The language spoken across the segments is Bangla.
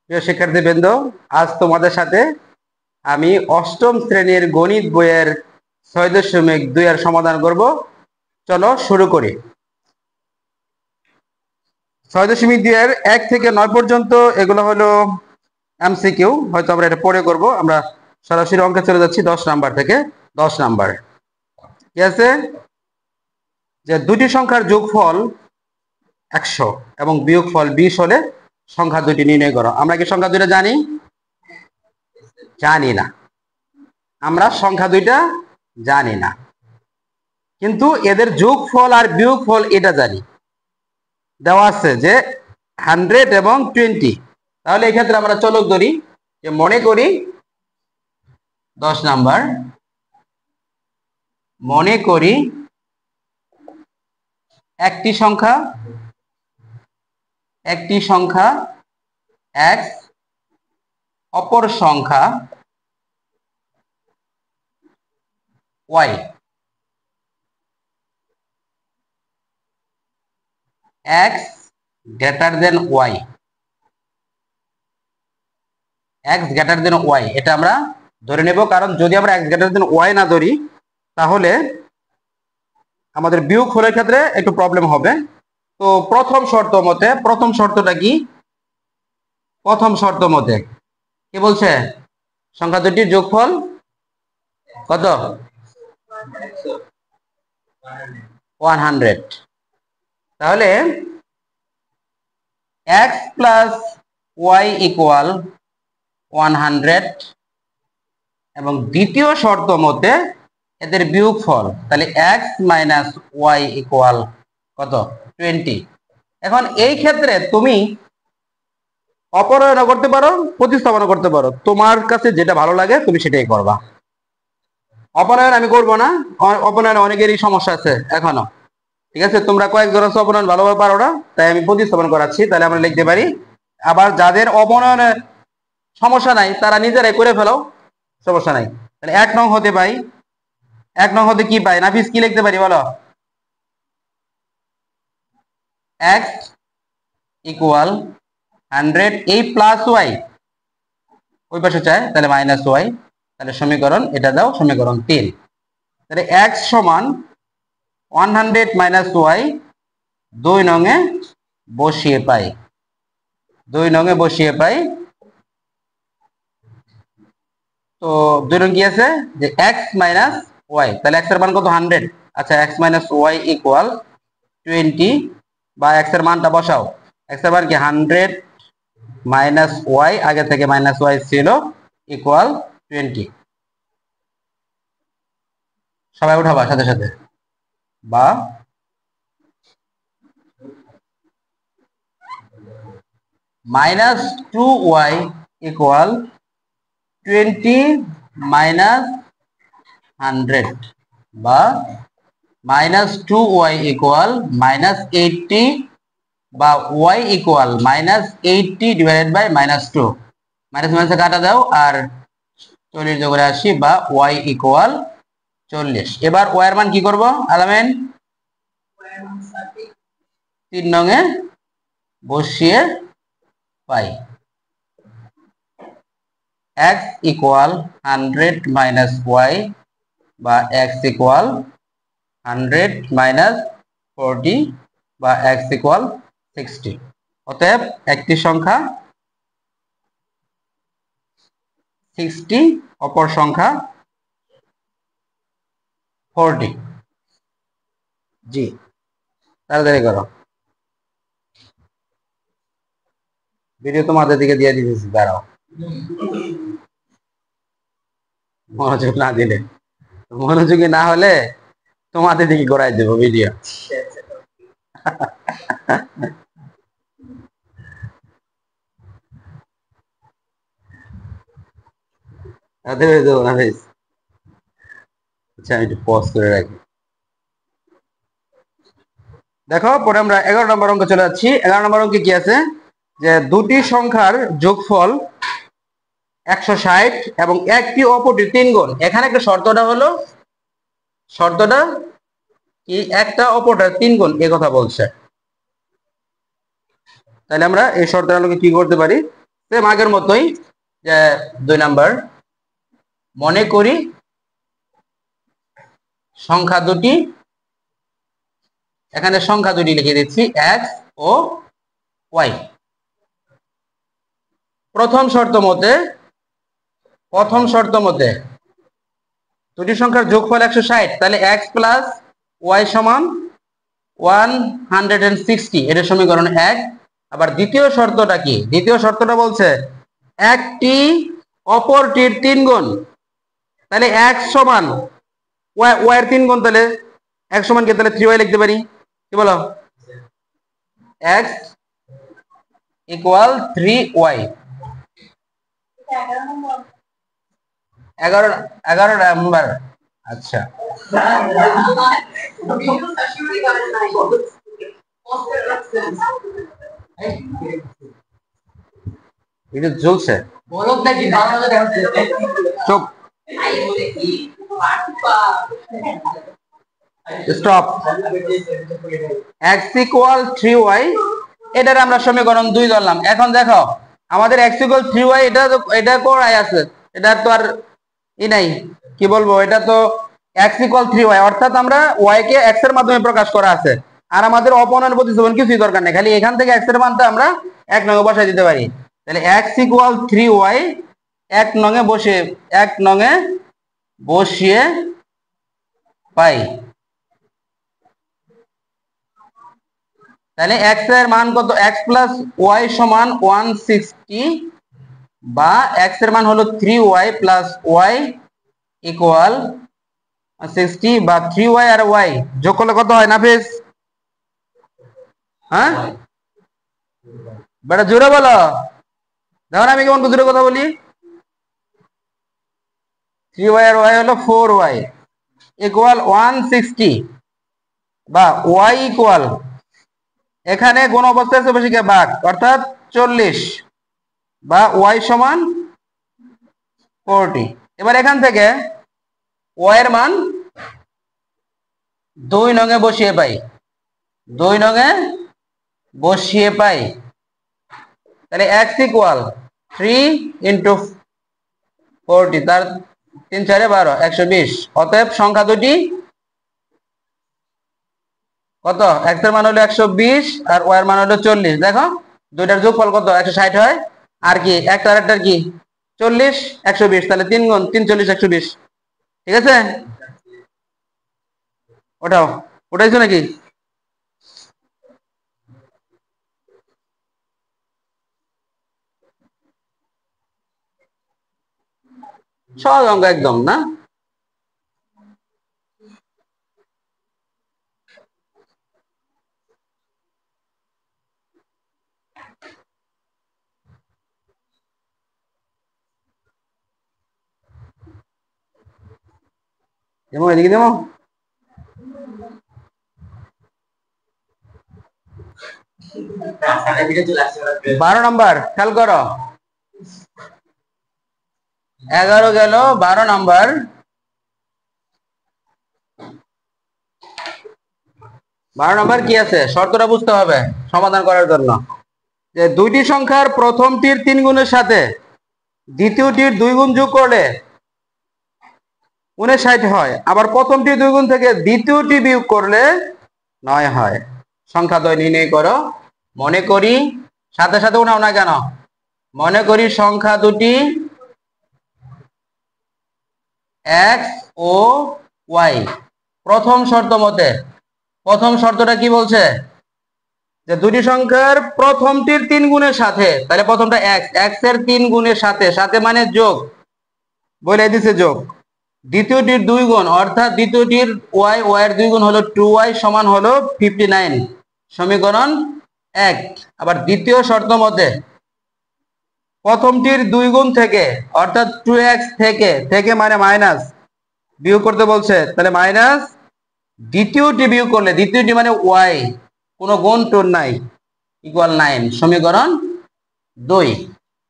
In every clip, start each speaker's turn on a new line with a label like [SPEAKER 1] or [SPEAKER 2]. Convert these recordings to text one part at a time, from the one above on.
[SPEAKER 1] প্রিয় শিক্ষার্থীবৃন্দ, আজ তোমাদের সাথে আমি অষ্টম শ্রেণীর গণিত বইয়ের ৬.২ এর সমাধান করব। চলো শুরু করি। ৬.২ এর ১ থেকে ৯ পর্যন্ত এগুলো হলো এমসিকিউ, হয়তো আমরা এটা পড়ে করব। আমরা সরাসরি অঙ্কে চলে যাচ্ছি 10 নাম্বার থেকে 10 নাম্বার। ঠিক আছে, যে দুটি সংখ্যার যোগফল ১০০ এবং বিয়োগফল ২০ হলে সংখ্যা দুটি নির্ণয় করো। আমরা কি সংখ্যা দুইটা জানি? জানি না। আমরা সংখ্যা দুইটা জানি না, কিন্তু এদের যোগফল আর বিয়োগফল এটা জানি। দেওয়া আছে যে 100 এবং 20। তাহলে এই ক্ষেত্রে আমরা চলক ধরি, যে মনে করি 10 নাম্বার, মনে করি একটি সংখ্যা x, অপর সংখ্যা y। x greater than y, x greater than y এটা আমরা ধরে নেব। কারণ যদি আমরা x গ্রেটার দেন y না ধরি, তাহলে আমাদের বিয়োগফলের ক্ষেত্রে একটু প্রবলেম হবে। তো প্রথম শর্তটা কি? প্রথম শর্ত মতে কি বলছে? সংখ্যা দুটির যোগফল কত? 100। তাহলে x প্লাস y ইকুয়াল 100 এবং দ্বিতীয় শর্ত মতে এদের বিয়োগফল, তাহলে x মাইনাস y ইকুয়াল কত? 20। এখন এই ক্ষেত্রে তুমি অপনয়ন করতে পারো, প্রতিস্থাপন করতে পারো, তোমার কাছে যেটা ভালো লাগে তুমি সেটাই করবা। অপনয়ন আমি করব না, অপনয়ন অনেকেরই সমস্যা আছে এখনো। ঠিক আছে, তোমরা কয়েকজন আছে অপনয়ন ভালোভাবে পারো না, তাই আমি প্রতিস্থাপন করাচ্ছি। তাহলে আমরা লিখতে পারি, আবার যাদের অপনয়নের সমস্যা নাই তারা নিজেরাই করে ফেলো, সমস্যা নাই। তাহলে 1 নং হতে পাই, 1 নং হতে কি পাই? নাফিস কি লিখতে পারি বলো? x ইকুয়াল 100, এই প্লাস y ওই পাশে চায়, তাহলে মাইনাস y। তাহলে সমীকরণ এটা দাও, সমীকরণ 3। তাহলে x সমান 100 মাইনাস y 2 নঙে বসিয়ে পাই, 2 নঙে বসিয়ে পাই। তো 2 নং কি আছে? যে x মাইনাস y, তাহলে x এর মান কত? 100। আচ্ছা, x মাইনাস y ইকুয়াল 20, বা x এর মানটা বসাও। x এর মান কি? 100 মাইনাস y, আগে থেকে মাইনাস y ছিল, ইকুয়াল 20। সবাই উঠাবা সাথে সাথে, বা মাইনাস 2y ইকুয়াল 20 মাইনাস 100, বা মাইনাস 2y ইকুয়াল মাইনাস 80, বা y equal minus 80 divided by minus 2। Minus মাইনাসে কাটা দাও, আর 40 যোগ করে 80, বা y ইকুয়াল 40। এবার y এর মান কি করব আলামিন? 3 নঙে বসিয়ে পাই। x ইকুয়াল 100 মাইনাস y, বা x ইকুয়াল 100 মাইনাস 40, বা x ইকুয়াল 60। অতএব একটি সংখ্যা 60, অপর সংখ্যা 40। জি, তাড়াতাড়ি করো, ভিডিও তোমাদের দিকে দিয়ে দিতেছি, দাঁড়াও। মনোযোগ না দিলে, মনোযোগী না হলে তোমাদের দিকে ঘোরাই দেবো ভিডিও। দেবো না ভাই। আচ্ছা, আমি একটু পজ করে রাখি। দেখো, পরে আমরা 11 নম্বর অঙ্কে চলে যাচ্ছি। 11 নম্বর অঙ্কে কি আছে? যে দুটি সংখ্যার যোগফল 160 এবং একটি অপরটি 3 গুণ। এখানে একটা শর্তটা হলো, শর্তটা কি? একটা অপরটা 3 গুণ, এ কথা বলছে। তাহলে আমরা এই শর্তের আলোকে কি করতে পারি? সেম আগের মতোই, যে 2 নাম্বার, মনে করি সংখ্যা দুটি, এখানে সংখ্যা দুটি লিখে দিচ্ছি এক্স ও ওয়াই। প্রথম শর্ত মতে দুটি সংখ্যার যোগফল 160, তাহলে এক্স প্লাস ওয়াই সমান 160, এটা সমীকরণ 1। আবার দ্বিতীয় শর্তটা কি? দ্বিতীয় শর্তটা বলছে একটি অপরটির 3 গুণ, তাহলে x সমান y এর 3 গুণ, তাহলে x সমান কি? তাহলে 3y লিখতে পারি, কি বলো? x equal 3y। 11 নাম্বার। আচ্ছা, এটা জ্বলছে, চুপ, স্টপ। x ইকুয়াল 3y, এটার আমরা সমীকরণ 2 ধরলাম। এখন দেখো আমাদের x ইকুয়াল 3y, এটা কোরাই আছে, এটা তো আর ই নাই, কি বলবো, এটা তো x ইকুয়াল 3y, অর্থাৎ আমরা y কে x এর মাধ্যমে প্রকাশ করা আছে, আর আমাদের অপনয়ন প্রতিস্থাপন কিছুই দরকার নেই, খালি এখান থেকে x এর মানটা আমরা 1 নং এ বসাই দিতে পারি। তাহলে x ইকুয়াল 3y 1 নং এ বসিয়ে পাই। তাহলে x এর মান কত? x প্লাস y সমান 160, বা x এর মান হলো 3y প্লাস y ইকুয়াল 60, বা 3y আর y যোগ করলে কত হয় নাফিস? হ্যাঁ, বেটা জোরে বলো, দেখো আমি কেমন জোরে কথা বলি। 3y আর y হলো 4y ইকুয়াল 160, বা y ইকুয়াল, এখানে কোন অবস্থায় আছে বেশি ভাগ, অর্থাৎ 40, বা y সমান 40। এবার এখান থেকে y এর মান 2 নং এ বসিয়ে পাই, 2 নং এ বসিয়ে পাই। তাহলে x ইকুয়াল 3 ইন্টু 40, তার 3 4 12, 120। অতএব সংখ্যা দুটি কত? x এর মান হলো 120 আর y এর মান হলো 40। দেখো দুইটার যোগফল কত? 160 হয়, আর কি একটা আর একটার কি 40, 120, তাহলে 3 গুণ 3 40 120। ঠিক আছে, ওটাইছো নাকি? সহজ অঙ্ক একদম, না? যেমন এদিকে দেবো, 12 নাম্বার, খেয়াল করো, 11 গেল, 12 নাম্বার। 12 নাম্বার কি আছে? শর্তটা বুঝতে হবে সমাধান করার জন্য, যে দুইটি সংখ্যার প্রথমটির 3 গুণের সাথে দ্বিতীয়টির 2 গুণ যোগ করলে 59 হয়, আবার প্রথমটির 2 গুণ থেকে দ্বিতীয়টি বিয়োগ করলে 9 হয়। সংখ্যা দ্বয় নির্ণয় করো। মনে করি, সাথে সাথে উঠাও না কেন, মনে করি সংখ্যা দুটি x ও y। প্রথম শর্ত মতে, প্রথম শর্তটা কি বলছে? যে দুটি সংখ্যার প্রথমটির 3 গুণের সাথে, তাহলে প্রথমটা x এর 3 গুণের সাথে, সাথে মানে যোগ, বলে দিছে যোগ, দ্বিতীয়টির 2 গুণ, অর্থাৎ দ্বিতীয়টির y এর 2 গুণ হলো 2y সমান হলো 59, সমীকরণ 1। আবার দ্বিতীয় শর্ত মতে প্রথমটির 2 গুণ থেকে, অর্থাৎ 2x থেকে মানে মাইনাস বিয়োগ করতে বলছে, তাহলে মাইনাস দ্বিতীয়টি বিয়োগ করলে, দ্বিতীয়টি মানে y, কোনো গুণ টুন নাই, ইকুয়াল 9, সমীকরণ 2।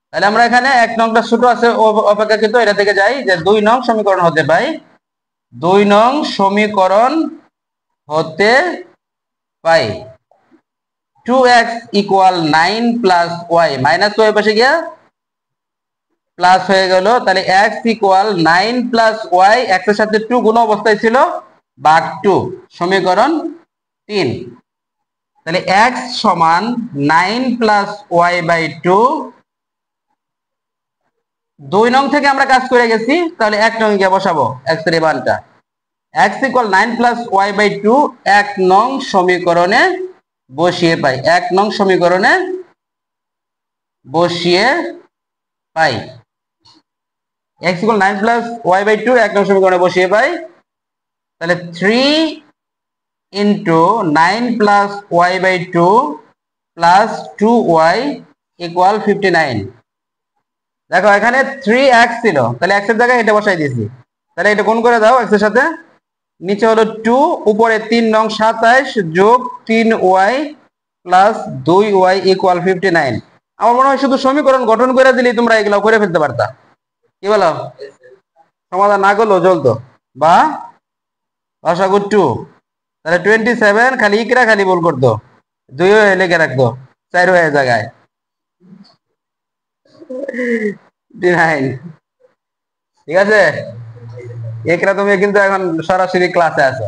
[SPEAKER 1] তাহলে আমরা এখানে 1 নংটা ছোট আছে অপেক্ষাকৃত, এটা থেকে যাই, যে 2 নং সমীকরণ হতে পাই, 2 নং সমীকরণ হতে পাই 2x equal 9 plus y, minus y পাশে গিয়া প্লাস হয়ে গেল, তাহলে x equal 9 plus Y, x এর সাথে 2 গুণ অবস্থায় ছিল, ভাগ 2, সমীকরণ 3। তাহলে x সমান 9 প্লাস ওয়াই বাই 2। 2 নং থেকে আমরা কাজ করে গেছি, তাহলে 1 নং গিয়ে বসাবো x এর মানটা। x equal 9 plus Y by 2 1 নং সমীকরণে বসিয়ে পাই, 1 নং সমীকরণে বসিয়ে পাই। x equal 9 plus Y by 2 1 নং সমীকরণে বসিয়ে পাই। তাহলে 3 into 9 plus Y by 2 plus 2y equal 59। দেখো এখানে 3x ছিল, তাহলে x এর জায়গায় এটা বসাই দিয়েছি। তাহলে এটা গুণ করে দাও x এর সাথে, নিচে হলো 2, উপরে 3 নং 27 যোগ 3y প্লাস 2y ইকুয়াল 59। আমার মনে হয় শুধু সমীকরণ গঠন করে দিলেই তোমরা এগুলো করে ফেলতে পারতা। কি বলো? সমাধান না করলেও চলতো। বা লসাগু 2, তাহলে 27, খালি ইকরা খালি ভুল করতো, 2 লিখে রাখতো, 4 হয়ে জায়গায় 9। ঠিক আছে, একরা তুমি কিন্তু এখন সরাসরি ক্লাসে আছো,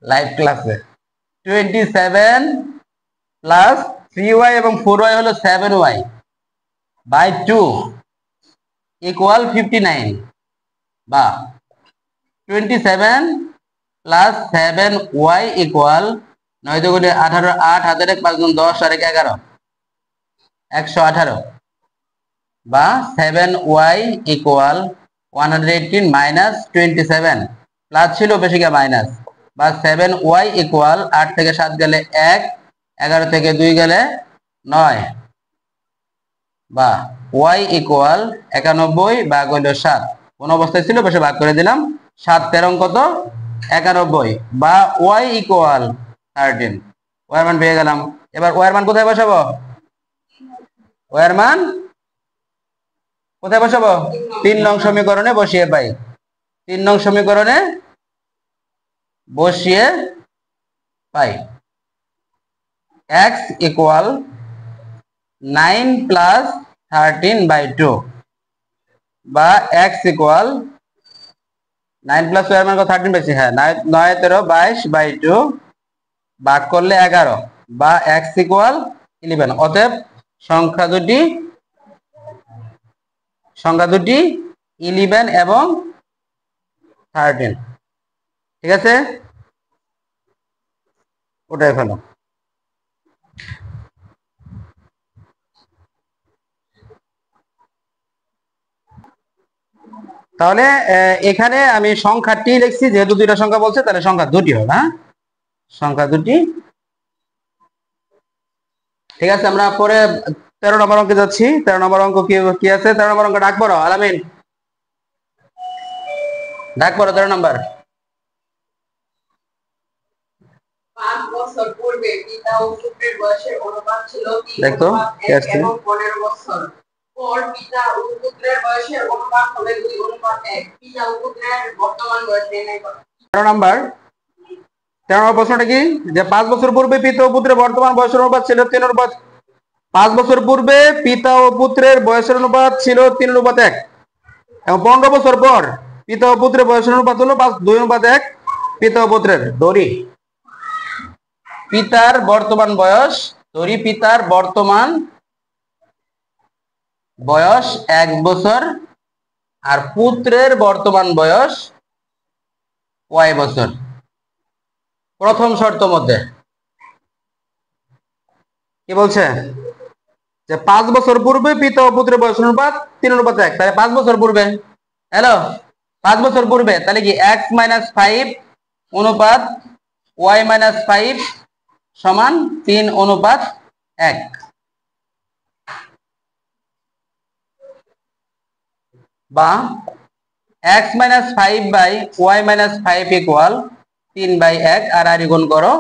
[SPEAKER 1] লাইভ ক্লাসে। 27 প্লাস 3y এবং 4y হলো 7y বাই 2 ইকুয়াল 59। বা 27 প্লাস 7y ইকুয়াল 9 দুগুণে 18, 8 হাতের 1, 5 গুণ 10 আর 1 11, 118। বা 7y ইকুয়াল 118 মাইনাস 27, প্লাস ছিল বেশিকে মাইনাস। বা 7y ইকুয়াল 8 থেকে 7 গেলে 1, 11 থেকে 2 গেলে 9। বা y ইকুয়াল 91 ভাগ হইল 7, কোন অবস্থায় ছিল বেশি ভাগ করে দিলাম, 7 13 কত 91। বা y ইকুয়াল 13, y এর মান পেয়ে গেলাম। এবার y এর মান কোথায় বসাবো? y এর মান কোথায় বসাবো? 3 নং সমীকরণে বসিয়ে পাই। 3 নং সমীকরণে বসিয়ে পাই। x equal 9 plus 13 by 2। বা x ইকুয়াল 9 প্লাস এর মান 13 বেশি, হ্যাঁ 9 13 22 বাই 2 ভাগ করলে 11। বা x ইকুয়াল 11। অতএব সংখ্যা দুটি 11 এবং 13। ঠিক আছে, ওটাই ফেলো। তাহলে এখানে আমি সংখ্যাটি লিখছি, যেহেতু দুইটা সংখ্যা বলছে তাহলে সংখ্যা দুটি হবে। হ্যাঁ, সংখ্যা দুটি। ঠিক আছে, আমরা পরে 13 নম্বর অঙ্কে যাচ্ছি। 13 নম্বর অঙ্ক কি আছে? 13 নম্বর অঙ্ক ডাক পড়ো আলামিন, ডাক পড়ো 13 নম্বর।
[SPEAKER 2] 5 বছর পূর্বে পিতা ও পুত্রের বয়সের অনুপাত ছিল 3:1 এবং 15 বছর পর পিতা ও পুত্রের বয়সের অনুপাত হবে 2:1। পিতা ও পুত্রের বর্তমান বয়স নির্ণয় করো।
[SPEAKER 1] 13 নম্বর প্রশ্নটা কি? যে 5 বছর পূর্বে পিতা ও পুত্রের বর্তমান বয়সের অনুপাত ছিল 3:1। 5 বছর পূর্বে পিতা ও পুত্রের বয়সের অনুপাত ছিল 3:1 এবং 15 বছর পর পিতা ও পুত্রের বয়সের অনুপাত হলো 2:1। পিতা ও পুত্রের ধরি পিতার বর্তমান বয়স, ধরি পিতার বর্তমান বয়স 1 বছর আর পুত্রের বর্তমান বয়স y বছর। প্রথম শর্ত মতে কি বলছে? যে 5 বছর পূর্বে পিতা ও পুত্রের বয়স অনুপাত 3:1। তাহলে 5 বছর পূর্বে, হ্যালো 5 বছর পূর্বে, তাহলে কি x - 5 অনুপাত y - 5 সমান 3:1। বা x - 5 বাই y - 5 ইকুয়াল 3/1 আর গুণ করো,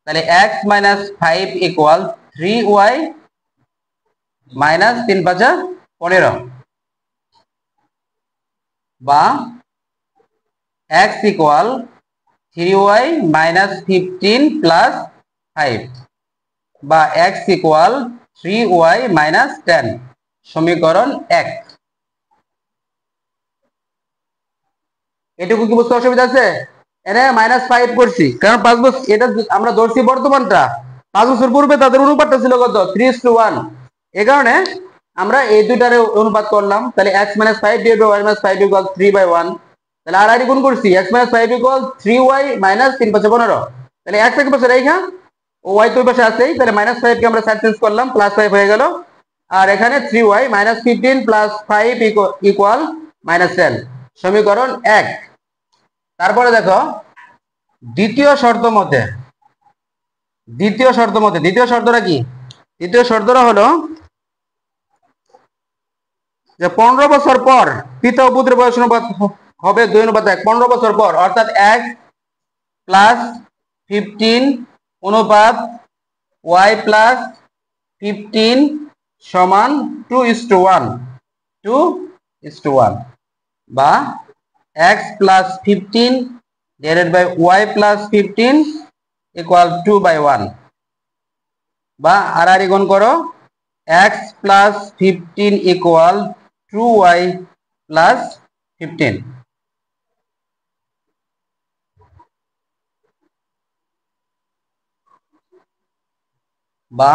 [SPEAKER 1] তাহলে x - 5 ইকুয়াল 3y মাইনাস 3 5 15। বা x equal 3y minus 15 plus 5। বা x ইকুয়াল 3y মাইনাস 10, সমীকরণ 1। এটুকু কি বুঝতে অসুবিধা আছে? এনে -5 করছি কারণ 5 বছর এটা আমরা ধরছি বর্তমানটা, 5 বছর পূর্বে তাদের অনুপাতটা ছিল কত 3:1। এই কারণে আমরা এই দুইটারে অনুপাত করলাম। তাহলে x - 5 / y - 5 = 3/1। তাহলে আর গুণ করছি x - 5 = 3y - 3 × 5 = 15। তাহলে x এর পাশে রেখা ও y তো পাশে আছেই, তাহলে -5 কে আমরা সাইড চেঞ্জ করলাম, +5 হয়ে গেল। আর এখানে 3y - 15 + 5 = -10, সমীকরণ 1। তারপরে দেখো দ্বিতীয় শর্ত মতে, দ্বিতীয় শর্তটা কি? দ্বিতীয় শর্তটা হলো যে 15 বছর পর পিতা ও পুত্রের বয়স অনুপাত হবে 2:1। 15 বছর পর অর্থাৎ x + 15 অনুপাত y + 15 সমান 2:1, 2:1, বা x + 15 / y + 15 = 2/1, বা আর গুণ করো x + 15 = 2y + 15, বা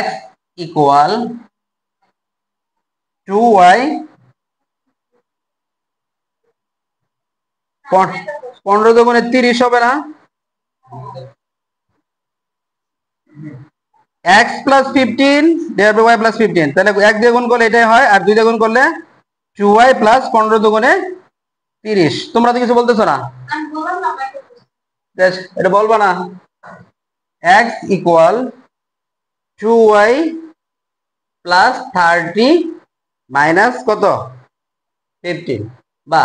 [SPEAKER 1] x = 2y 15 দুগুণে 30 হবে না? x + 15 / y + 15, তাহলে 1 দিয়ে গুণ করলে এটাই হয়, আর 2 দিয়ে গুণ করলে 2y + 15 দুগুণে 30। তোমরা তো কিছু বলতেছো না, এটা বলবা না? x = 2y + 30 - কত 15, বা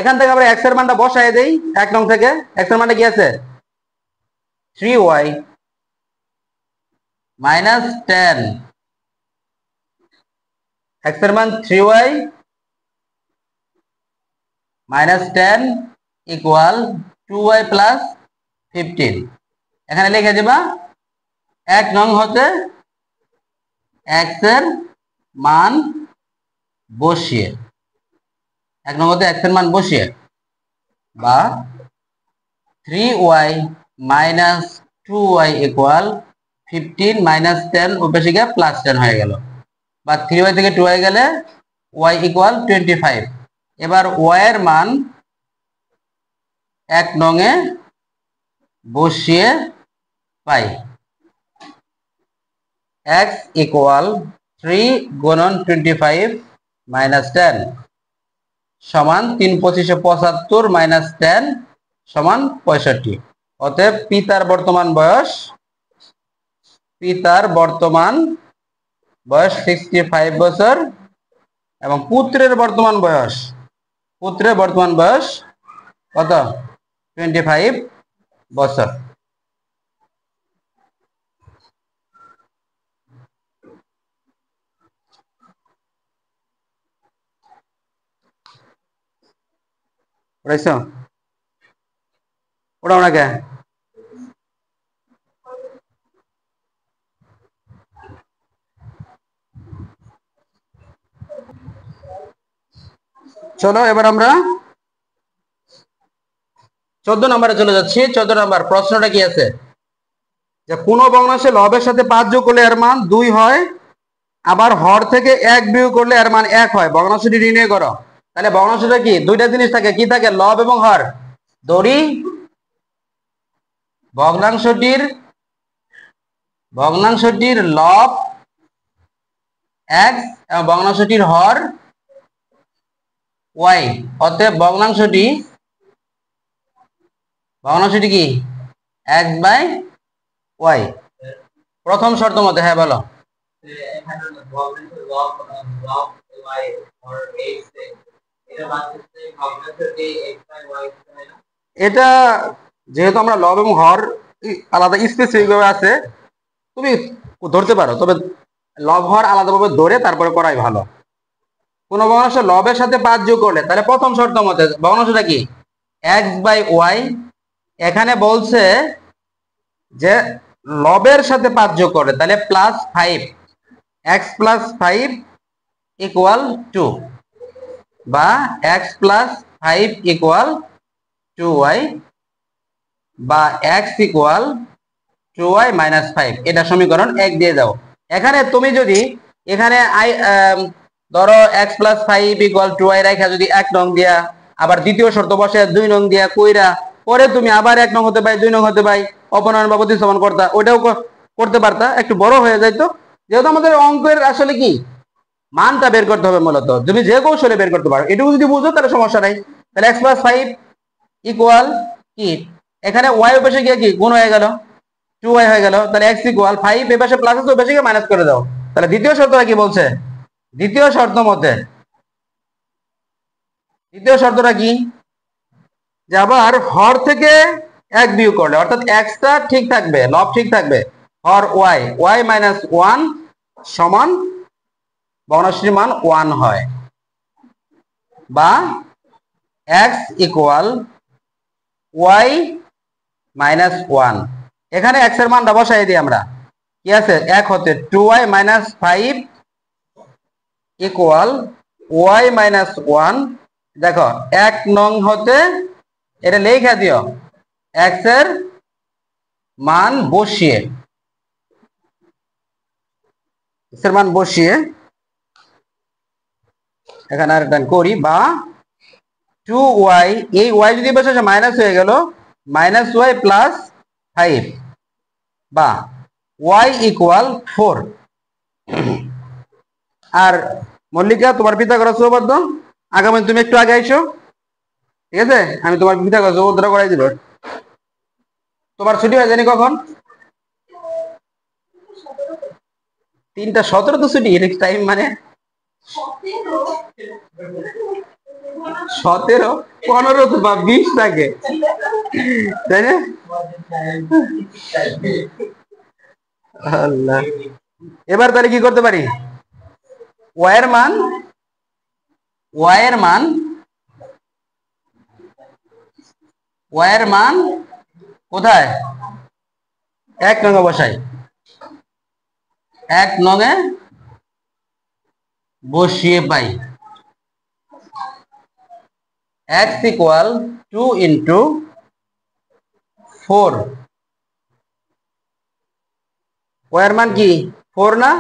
[SPEAKER 1] এখান থেকে আমরা x এর মানটা বসায় দেই। 1 নং থেকে x এর মানটা কি আছে 3y - 10, x এর মান 3y - 10 = 2y + 15। এখানে লিখে দিবা 1 নং হতে x এর মান বসিয়ে, 1 নং হতে x এর মান বসিয়ে, বা 3y - 2y = 15 - 10 উপরে গিয়ে +10 হয়ে গেল, বা 3y থেকে 2y গেলে y = 25। এবার y এর মান 1 নং এ বসিয়ে পাই x = 3 × 25 - 10 সমান 3 × 25 = 75 - 10 সমান 65। অতএব পিতার বর্তমান বয়স 65 বছর এবং পুত্রের বর্তমান বয়স কত 25 বছর। ওটা ওনাকে চলো এবার আমরা 14 নম্বরে চলে যাচ্ছি। 14 নম্বর প্রশ্নটা কি আছে, যে কোন ভগ্নাংশে লবের সাথে 5 যোগ করলে এর মান 2 হয়, আবার হর থেকে 1 বিয়োগ করলে এর মান 1 হয়, ভগ্নাংশটি নির্ণয় করো। তাহলে ভগ্নাংশটা কি, দুইটা জিনিস থাকে, কি থাকে, লব এবং হর। ধরি ভগ্নাংশটির লব x এবং ভগ্নাংশটির হর y, অতএব ভগ্নাংশটি কি x/y। প্রথম শর্ত মতে, হ্যাঁ বলো। এটা যেহেতু আমরা লব এবং হর আলাদা স্পেসিফিক ভাবে আছে, তুমি ধরতে পারো, তবে লব হর আলাদাভাবে ধরে তারপরে করাই ভালো। কোন ভগ্নাংশ লবের সাথে 5 যোগ করলে, তাহলে প্রথম শর্ত মতে ভগ্নাংশটা কি x/y। এখানে বলছে যে লবের সাথে 5 যোগ করলে, তাহলে +5, x + 5 = 2। বা x প্লাস 5 ইকুয়াল 2y বা x ইকুয়াল 2y মাইনাস 5, এটা সমীকরণ 1 দিয়ে দাও। এখানে তুমি যদি এখানে ধরো x প্লাস 5 ইকুয়াল 2y রাখা যদি 1 নং দিয়া আবার দ্বিতীয় শর্ত বসে 2 নং দিয়া কইরা পরে তুমি আবার 1 নং হতে পাই 2 নং হতে পাই অপনয়ন বা প্রতিস্থাপন করতা, ওইটাও করতে পারতা, একটু বড় হয়ে যাইতো। যেহেতু আমাদের অঙ্কের আসলে কি মানটা বের করতে হবে, মূলত তুমি যে কৌশলে বের করতে পারো, এটুকু যদি বুঝো তাহলে সমস্যা নাই। তাহলে x প্লাস 5 ইকুয়াল কি, এখানে y এর পাশে গিয়ে কি গুণ হয়ে গেল 2y হয়ে গেল, তাহলে x ইকুয়াল 5 এর পাশে প্লাস আছে ওই পাশে গিয়ে মাইনাস করে দাও। তাহলে দ্বিতীয় শর্তটা কি বলছে, দ্বিতীয় শর্ত মতে দ্বিতীয় শর্তটা কি, যে আবার হর থেকে 1 বিয়োগ করলে অর্থাৎ x টা ঠিক থাকবে, লব ঠিক থাকবে, হর y মাইনাস 1 সমান ভগ্নাংশের মান 1 হয়, বা x ইকুয়াল y মাইনাস 1। এখানে x এর মানটা বসাই দিই আমরা, কি আছে 1 হতে 2y minus 5 equal y minus 1। দেখো 1 নং হতে এটা লেখা দিও, x এর মান বসিয়ে এখানে আর একটা করি, বা 2y, এই y যদি বসে মাইনাস হয়ে গেল মাইনাস y প্লাস 5, বা y ইকুয়াল 4। আর মল্লিকা তোমার পিথাগোরাস উপপাদ্য আগামী তুমি একটু আগে আইসো, ঠিক আছে, আমি তোমার পিথাগোরাস উপপাদ্যটা করাই দিব। তোমার ছুটি হয় জানি কখন, 3:17 তো ছুটি, টাইম মানে 17 15 বা 20 থাকে, তাই না? আল্লাহ, এবার তাহলে কি করতে পারি, y এর মান কোথায় 1 নং বসাই, 1 নং এ বসিয়ে পাই x ইকুয়াল 2 ইন্টু 4, y এর মান কি 4 না,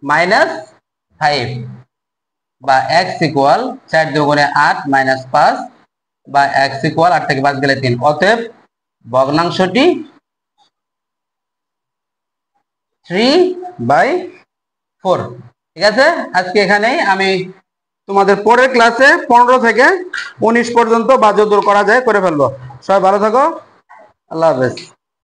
[SPEAKER 1] মাইনাস 5, বা x ইকুয়াল 4 দুগুণে 8 মাইনাস 5, বা x ইকুয়াল 8 থেকে 5 গেলে 3। অতএব ভগ্নাংশটি 3/4। ঠিক আছে, আজকে এখানেই, আমি তোমাদের পরের ক্লাসে 15 থেকে 19 পর্যন্ত বা যতদূর করা যায় করে ফেলবো। সবাই ভালো থাকো, আল্লাহ হাফেজ।